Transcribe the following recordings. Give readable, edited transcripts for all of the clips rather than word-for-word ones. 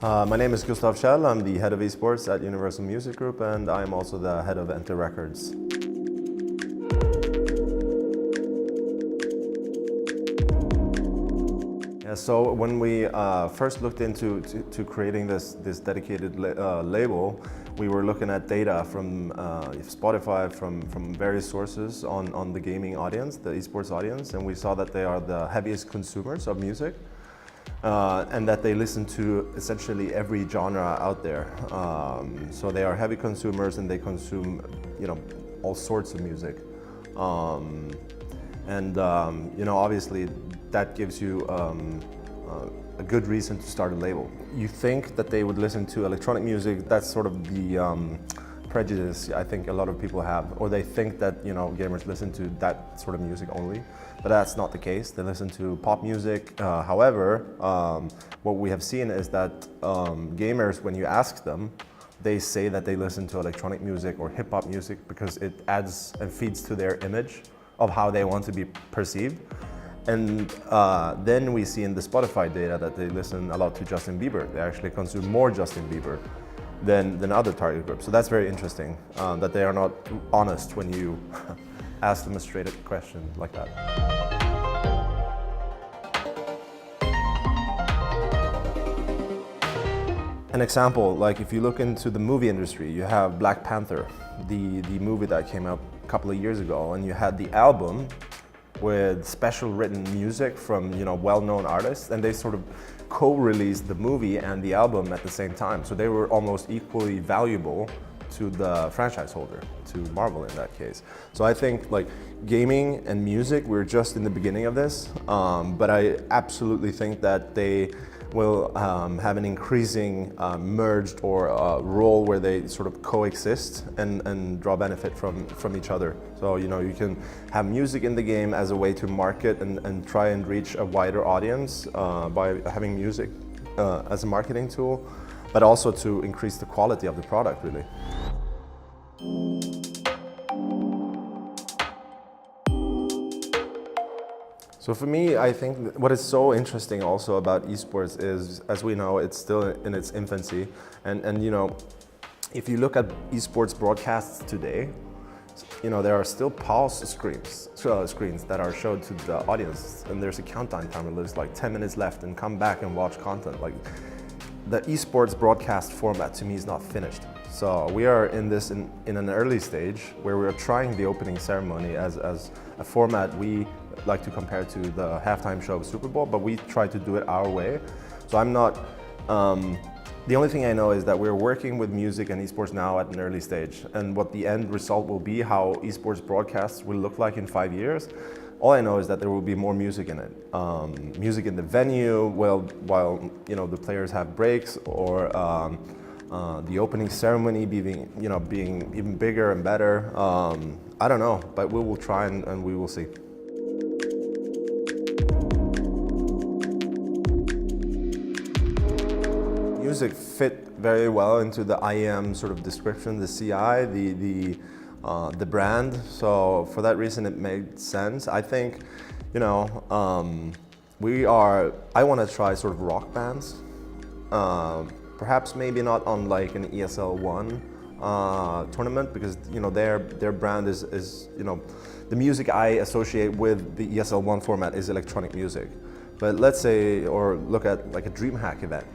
My name is Gustav Käll. I'm the head of Esports at Universal Music Group, and I'm also the head of Enter Records. Yeah, so when we first looked into creating this dedicated label, we were looking at data from Spotify, from various sources on the gaming audience, the esports audience, and we saw that they are the heaviest consumers of music. And that they listen to essentially every genre out there. So they are heavy consumers and they consume, all sorts of music. Obviously that gives you a good reason to start a label. You think that they would listen to electronic music, that's sort of the prejudice I think a lot of people have, or they think that gamers listen to that sort of music only, but that's not the case. They listen to pop music. However, what we have seen is that gamers, when you ask them, they say that they listen to electronic music or hip-hop music because it adds and feeds to their image of how they want to be perceived. And then we see in the Spotify data that they listen a lot to Justin Bieber. They actually consume more Justin Bieber than other target groups. So that's very interesting, that they are not honest when you ask them a straight question like that. An example, like if you look into the movie industry, you have Black Panther, the movie that came out a couple of years ago, and you had the album with special written music from well-known artists, and they sort of co-released the movie and the album at the same time. So they were almost equally valuable to the franchise holder, to Marvel in that case. So I think like gaming and music, we're just in the beginning of this, but I absolutely think that they will have an increasing merged or role where they sort of coexist and draw benefit from each other. So you can have music in the game as a way to market and try and reach a wider audience by having music as a marketing tool, but also to increase the quality of the product, really. So for me, I think what is so interesting also about esports is, as we know, it's still in its infancy. And if you look at esports broadcasts today, there are still pause screens that are showed to the audience, and there's a countdown timer. There's like 10 minutes left, and come back and watch content. Like the esports broadcast format to me is not finished. So we are in an early stage where we are trying the opening ceremony as a format we like to compare to the halftime show of Super Bowl, but we try to do it our way. So I'm not, the only thing I know is that we're working with music and esports now at an early stage, and what the end result will be, how esports broadcasts will look like in 5 years. All I know is that there will be more music in it. Music in the venue, while the players have breaks, or the opening ceremony being even bigger and better. I don't know, but we will try and we will see. Music fit very well into the IEM sort of description, the CI, the brand. So for that reason, it made sense. I think, I want to try sort of rock bands. Perhaps maybe not on like an ESL One tournament, because their brand is the music I associate with the ESL One format is electronic music. But let's say, or look at like a DreamHack event,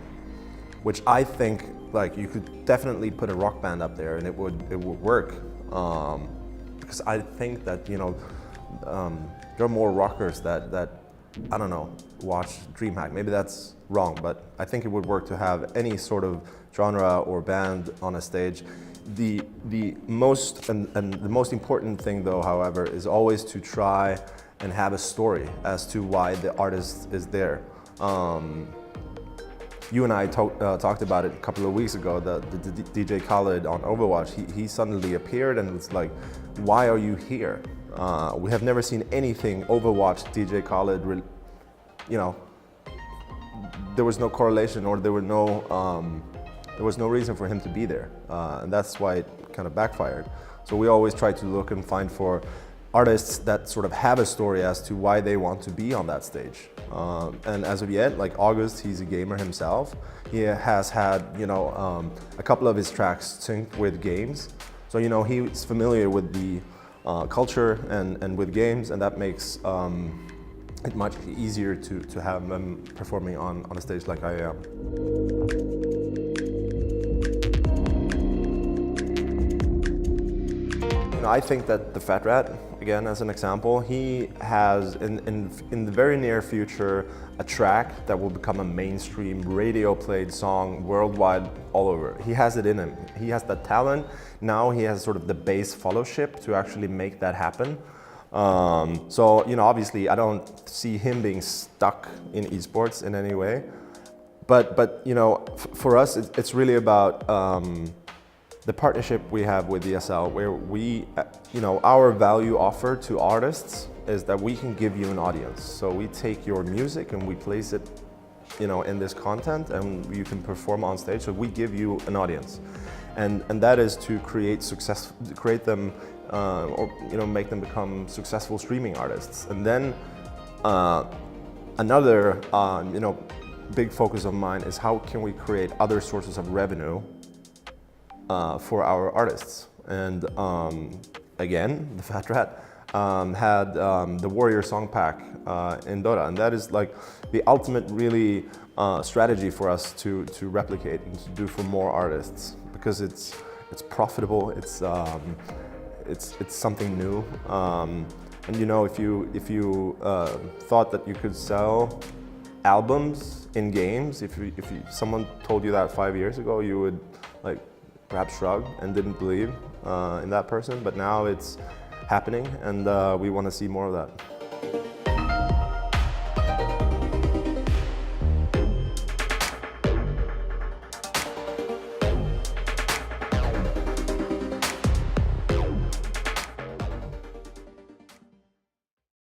which I think like you could definitely put a rock band up there and it would work, because I think that there are more rockers that I don't know, watch DreamHack. Maybe that's wrong, but I think it would work to have any sort of genre or band on a stage. The most important thing though, however, is always to try and have a story as to why the artist is there. You and I talked about it a couple of weeks ago, the DJ Khaled on Overwatch. He suddenly appeared and it's like, why are you here? We have never seen anything Overwatch DJ Khaled, there was no correlation, or there was no reason for him to be there. And that's why it kind of backfired. So we always try to look and find for artists that sort of have a story as to why they want to be on that stage. And as of yet, like August, he's a gamer himself. He has had, a couple of his tracks synced with games. So, he's familiar with the culture and with games, and that makes it much easier to have them performing on a stage like I am. I think that the Fat Rat, again as an example, he has in the very near future a track that will become a mainstream radio played song worldwide all over. He has it in him. He has that talent. Now he has sort of the base fellowship to actually make that happen. So, obviously I don't see him being stuck in esports in any way. But for us, it's really about the partnership we have with ESL, where we, our value offer to artists is that we can give you an audience. So we take your music and we place it, in this content, and you can perform on stage. So we give you an audience, and that is to create them, or make them become successful streaming artists. And then another, big focus of mine is how can we create other sources of revenue for our artists. And again, the Fat Rat had the Warrior Song Pack in Dota, and that is like the ultimate really strategy for us to replicate and to do for more artists, because it's profitable, it's something new, and if you thought that you could sell albums in games, if someone told you that 5 years ago, you would perhaps shrug and didn't believe in that person, but now it's happening, and we want to see more of that.